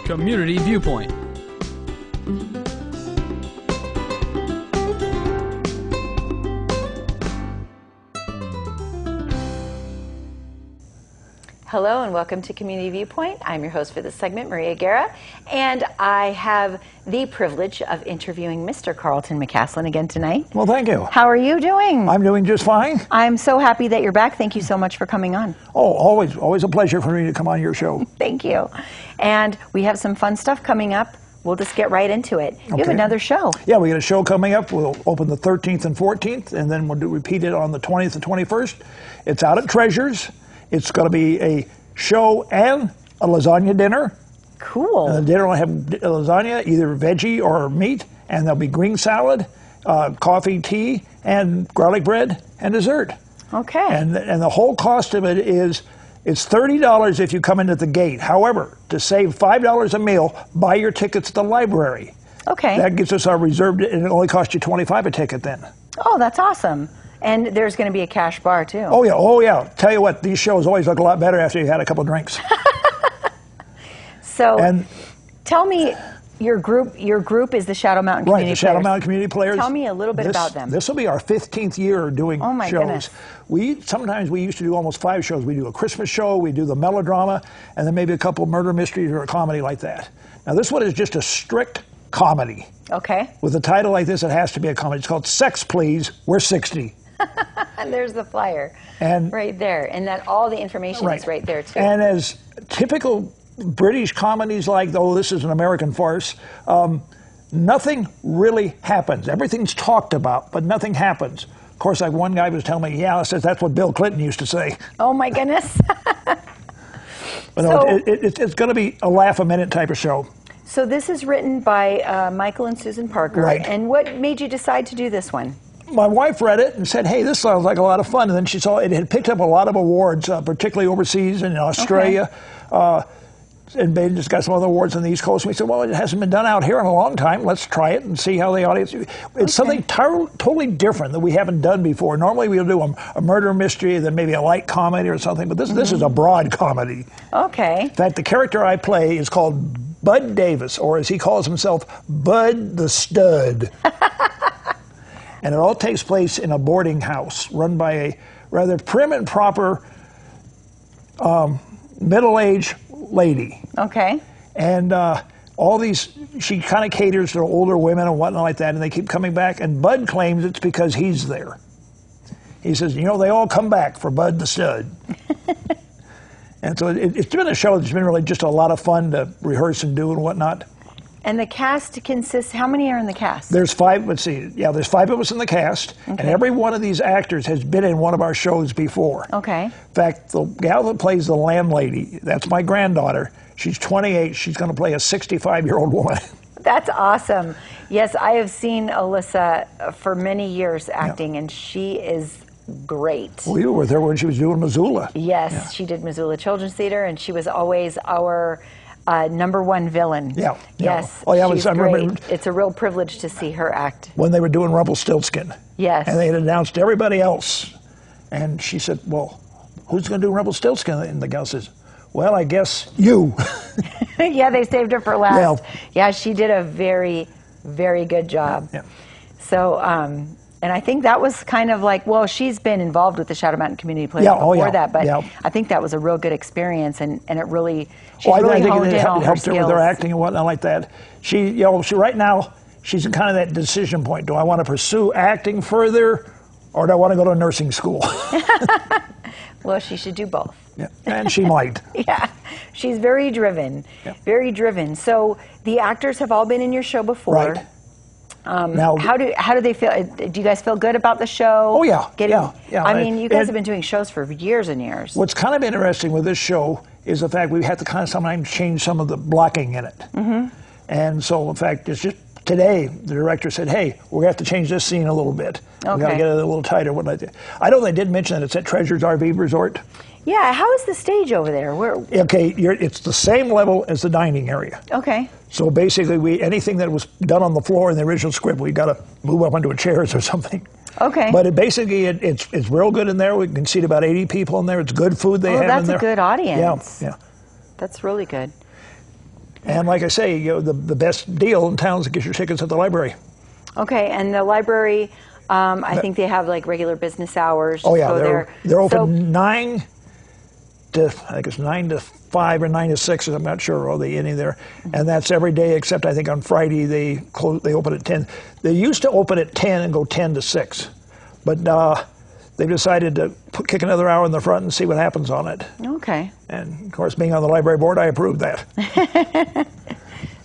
Community Viewpoint. Hello and welcome to Community Viewpoint. I'm your host for this segment, Maria Guerra, and I have the privilege of interviewing Mr. Carson McCaslin again tonight. Well, thank you. How are you doing? I'm doing just fine. I'm so happy that you're back. Thank you so much for coming on. Oh, always a pleasure for me to come on your show. Thank you. And we have some fun stuff coming up. We'll just get right into it. You have another show. Yeah, we got a show coming up. We'll open the 13th and 14th, and then we'll repeat it on the 20th and 21st. It's out at Treasures. It's going to be a show and a lasagna dinner. Cool. And the dinner will have lasagna, either veggie or meat, and there'll be green salad, coffee, tea, and garlic bread and dessert. Okay. And the whole cost of it is, it's $30 if you come in at the gate. However, to save $5 a meal, buy your tickets at the library. Okay. That gets us our reserved, and it only costs you $25 a ticket then. Oh, that's awesome. And there's going to be a cash bar too. Oh yeah. Tell you what, these shows always look a lot better after you had a couple drinks. So, tell me, your group is the Shadow Mountain Community Players. Right, the Shadow Mountain Community Players. Tell me a little bit about them. This will be our 15th year doing shows. Oh my goodness. Sometimes we used to do almost 5 shows. We do a Christmas show, we do the melodrama, and then maybe a couple murder mysteries or a comedy like that. Now this one is just a strict comedy. Okay. With a title like this, it has to be a comedy. It's called Sex Please, We're 60. And there's the flyer and right there, and that all the information is right there too. And as typical British comedies like, oh, this is an American farce, nothing really happens. Everything's talked about, but nothing happens. Of course, like one guy was telling me, yeah, says that's what Bill Clinton used to say. Oh my goodness. But so, no, it's going to be a laugh-a-minute type of show. So this is written by Michael and Susan Parker. Right. And what made you decide to do this one? My wife read it and said, hey, this sounds like a lot of fun. And then she saw it had picked up a lot of awards, particularly overseas and in Australia. Okay. And they just got some other awards on the East Coast. And we said, well, it hasn't been done out here in a long time. Let's try it and see how the audience... It's something totally different that we haven't done before. Normally we'll do a murder mystery, then maybe a light comedy or something. But this is a broad comedy. Okay. In fact, the character I play is called Bud Davis, or as he calls himself, Bud the Stud. And it all takes place in a boarding house run by a rather prim and proper middle-aged lady. Okay. And she kind of caters to older women and whatnot like that, and they keep coming back. And Bud claims it's because he's there. He says, you know, they all come back for Bud the Stud. And so it's been a show that's been really just a lot of fun to rehearse and do and whatnot. And the cast consists, how many are in the cast? There's 5, let's see, yeah, there's 5 of us in the cast, and every one of these actors has been in one of our shows before. Okay. In fact, the gal that plays the landlady, that's my granddaughter. She's 28, she's going to play a 65-year-old woman. That's awesome. Yes, I have seen Alyssa for many years acting, and she is great. Well, you were with her when she was doing Missoula. Yes, she did Missoula Children's Theater, and she was always our #1 villain. Yeah. Yes. Oh, yeah, she's I remember great. It's a real privilege to see her act. When they were doing Rumpelstiltskin. Yes. And they had announced everybody else. And she said, well, who's going to do Rumpelstiltskin? And the gal says, well, I guess you. Yeah, they saved her for last. Well, yeah, she did a very, very good job. Yeah. So, and I think that was kind of like, well, she's been involved with the Shadow Mountain Community Players before that, but I think that was a real good experience, and it really, she's really honed in on her helped skills. her with her acting and whatnot like that. She right now, she's in kind of that decision point. Do I want to pursue acting further, or do I want to go to nursing school? Well, she should do both. Yeah, and she might. Yeah, she's very driven, very driven. So the actors have all been in your show before. Right. Now, how do they feel? Do you guys feel good about the show? Oh yeah, yeah. I mean, you guys have been doing shows for years and years. What's kind of interesting with this show is the fact we have to kind of sometimes change some of the blocking in it. Mm-hmm. And so, in fact, it's just today the director said, "Hey, we're going to have to change this scene a little bit. Okay. We got to get it a little tighter." I know they did mention that it's at Treasures RV Resort. Yeah, how is the stage over there? Okay, it's the same level as the dining area. Okay. So basically, anything that was done on the floor in the original script, we got to move up onto a chairs or something. Okay. But it's real good in there. We can seat about 80 people in there. It's good food they have in there. Oh, that's a good audience. Yeah. That's really good. And like I say, the best deal in town is to get your tickets at the library. Okay, and the library, I think they have like regular business hours. Oh yeah, they're open 9 to, I think it's 9 to 5 or 9 to 6, I'm not sure, or the inning there. And that's every day except I think on Friday they open at 10. They used to open at 10 and go 10 to 6. But they've decided to kick another hour in the front and see what happens on it. Okay. And of course, being on the library board, I approve that.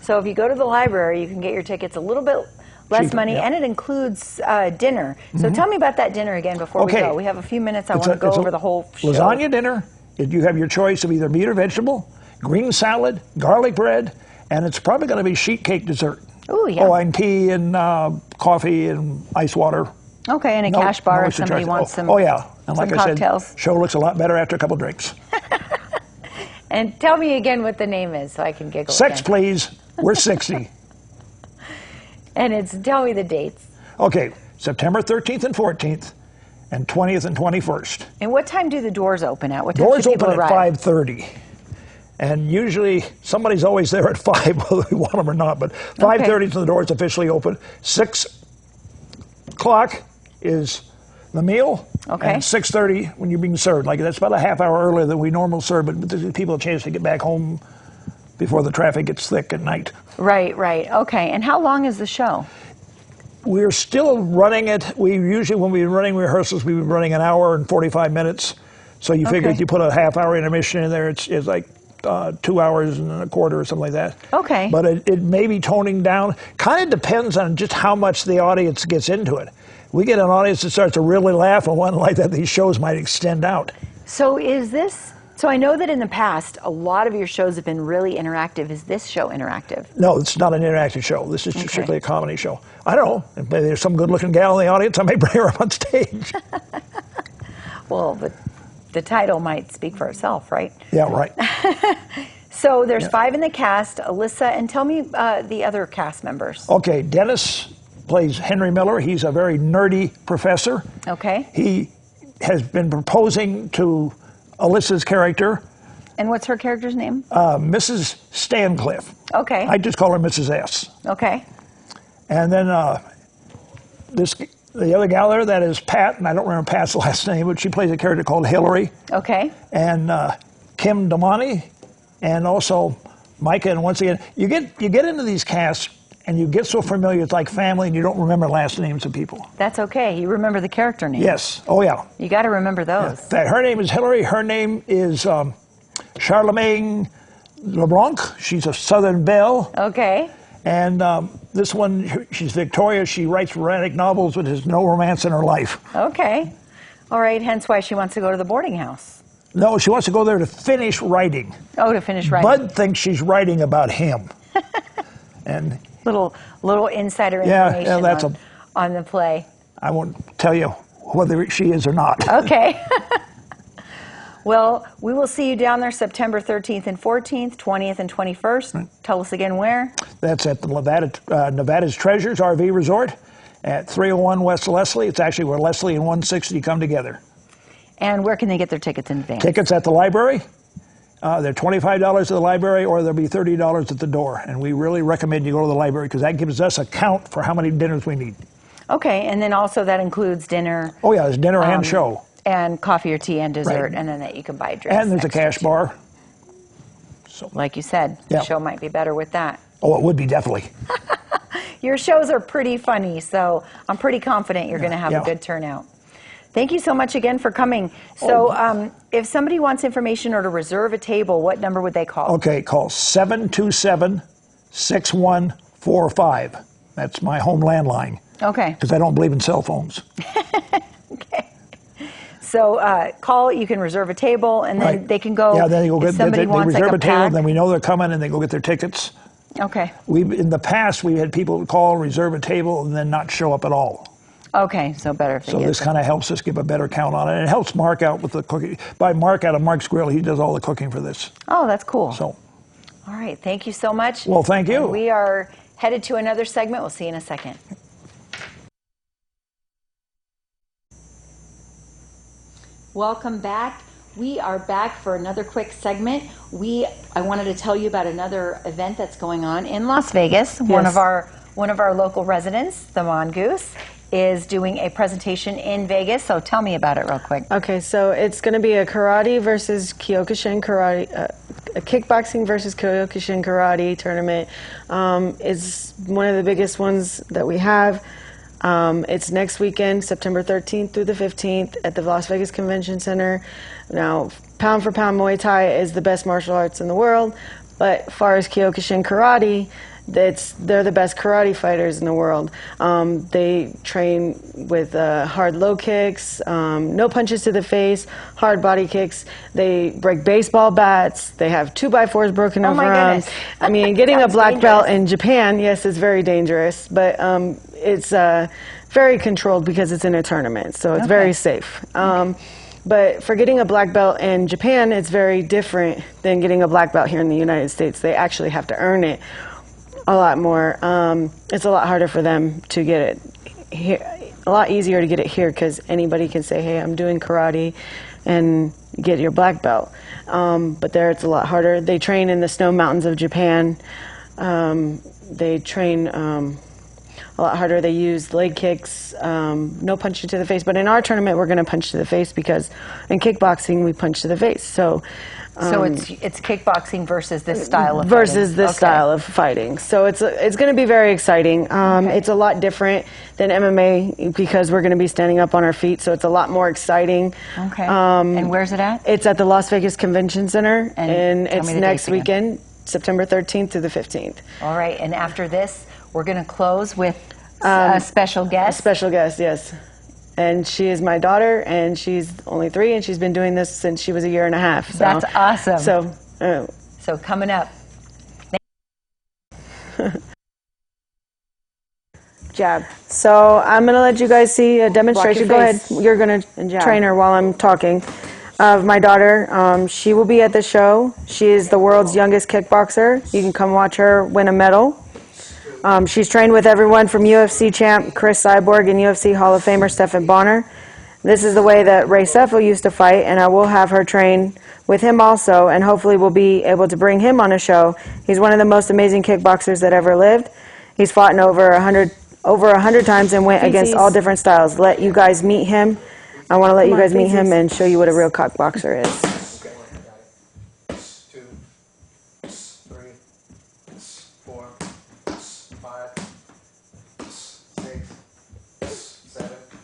So if you go to the library, you can get your tickets a little bit less cheaper, money, and it includes dinner. So tell me about that dinner again before we go. We have a few minutes. I want to go over the whole show. Lasagna dinner. You have your choice of either meat or vegetable, green salad, garlic bread, and it's probably going to be sheet cake dessert. Oh, yeah. Oh, and tea and coffee and ice water. Okay, and a cash bar if somebody wants some. Oh, yeah. And like cocktails. I said, show looks a lot better after a couple drinks. And tell me again what the name is so I can giggle. Sex, please. We're 60. And tell me the dates. Okay, September 13th and 14th, and 20th and 21st. And what time do the doors open at? What time doors should people open at arrive? 5:30. And usually somebody's always there at 5, whether we want them or not. But 5:30 is the doors officially open. 6 o'clock is the meal. Okay. And 6:30 when you're being served. Like that's about a half hour earlier than we normally serve, but gives people a chance to get back home before the traffic gets thick at night. Right, right. Okay. And how long is the show? We're still running it. We usually, when we're running rehearsals, we've been running an hour and 45 minutes. So you figure if you put a half-hour intermission in there, it's like 2 hours and a quarter or something like that. Okay. But it may be toning down. Kind of depends on just how much the audience gets into it. We get an audience that starts to really laugh and one like that, these shows might extend out. So so I know that in the past, a lot of your shows have been really interactive. Is this show interactive? No, it's not an interactive show. This is strictly a comedy show. I don't know. If there's some good-looking gal in the audience, I may bring her up on stage. Well, but the title might speak for itself, right? Yeah, right. So there's 5 in the cast. Alyssa, and tell me the other cast members. Okay, Dennis plays Henry Miller. He's a very nerdy professor. Okay. He has been proposing to Alyssa's character. And what's her character's name? Mrs. Stancliffe. Okay. I just call her Mrs. S. Okay. And then the other gal there, that is Pat, and I don't remember Pat's last name, but she plays a character called Hillary. Okay. And Kim Damani, and also Micah. And once again, you get into these casts, and you get so familiar, it's like family, and you don't remember last names of people. That's okay. You remember the character name. Yes. Oh, yeah. You got to remember those. Yeah. Her name is Hillary. Her name is Charlemagne LeBlanc. She's a Southern belle. Okay. And this one, she's Victoria. She writes romantic novels, but there's no romance in her life. Okay. All right. Hence why she wants to go to the boarding house. No, she wants to go there to finish writing. Oh, to finish writing. Bud thinks she's writing about him. And little insider information on the play. I won't tell you whether she is or not. Okay. Well, we will see you down there September 13th and 14th, 20th and 21st. Right. Tell us again where. That's at the Nevada's Treasures RV Resort at 301 West Leslie. It's actually where Leslie and 160 come together. And where can they get their tickets in advance? Tickets at the library. They're $25 at the library, or they'll be $30 at the door. And we really recommend you go to the library because that gives us a count for how many dinners we need. Okay, and then also that includes dinner. Oh yeah, there's dinner and show. And coffee or tea and dessert, right. And then that you can buy drinks. And there's a cash bar. So, like you said, the show might be better with that. Oh, it would be, definitely. Your shows are pretty funny, so I'm pretty confident you're going to have a good turnout. Thank you so much again for coming. So if somebody wants information or to reserve a table, what number would they call? Okay, call 727-6145. That's my home landline. Okay. Because I don't believe in cell phones. Okay. So call, you can reserve a table, and then they can go. Yeah, then they go get they reserve a table, then we know they're coming, and they go get their tickets. Okay. In the past, we had people call, reserve a table, and then not show up at all. Okay, so better if they get this kind of helps us give a better count on it. And it helps Mark out with the cooking. By Mark out of Mark's Grill, he does all the cooking for this. Oh, that's cool. So, all right, thank you so much. Well, thank you. And we are headed to another segment. We'll see you in a second. Welcome back. We are back for another quick segment. I wanted to tell you about another event that's going on in Las Vegas. Yes. One of our local residents, the Mongoose, is doing a presentation in Vegas. So tell me about it real quick. Okay, so it's going to be a karate versus Kyokushin karate, a kickboxing versus Kyokushin karate tournament. It's one of the biggest ones that we have. It's next weekend, September 13th through the 15th at the Las Vegas Convention Center. Now, pound for pound, Muay Thai is the best martial arts in the world, but as far as Kyokushin karate, they're the best karate fighters in the world. They train with hard low kicks, no punches to the face, hard body kicks. They break baseball bats. They have 2x4s broken over them. I mean, getting a black belt in Japan, yes, it's very dangerous, but it's very controlled because it's in a tournament, so it's very safe. But for getting a black belt in Japan, it's very different than getting a black belt here in the United States. They actually have to earn it a lot more. It's a lot harder for them to get it here, a lot easier to get it here because anybody can say, hey, I'm doing karate and get your black belt. But there it's a lot harder. They train in the snow mountains of Japan. They train a lot harder. They use leg kicks, no punching to the face. But in our tournament, we're going to punch to the face because in kickboxing, we punch to the face. So it's kickboxing versus this style of style of fighting. So it's going to be very exciting. It's a lot different than MMA because we're going to be standing up on our feet. So it's a lot more exciting. Okay. And where's it at? It's at the Las Vegas Convention Center, and it's next weekend, September 13th through the 15th. All right. And after this, we're going to close with a special guest. A special guest, yes. And she is my daughter, and she's only 3, and she's been doing this since she was 1.5 years. So, that's awesome. So coming up. Jab. So I'm going to let you guys see a demonstration. Go ahead. You're going to train her while I'm talking. Of my daughter. She will be at the show. She is the world's youngest kickboxer. You can come watch her win a medal. She's trained with everyone from UFC champ Chris Cyborg and UFC Hall of Famer Stephan Bonner. This is the way that Ray Sefo used to fight, and I will have her train with him also, and hopefully we'll be able to bring him on a show. He's one of the most amazing kickboxers that ever lived. He's fought in over 100 times and went against all different styles. Let you guys meet him. I want to let you guys meet him and show you what a real kickboxer is.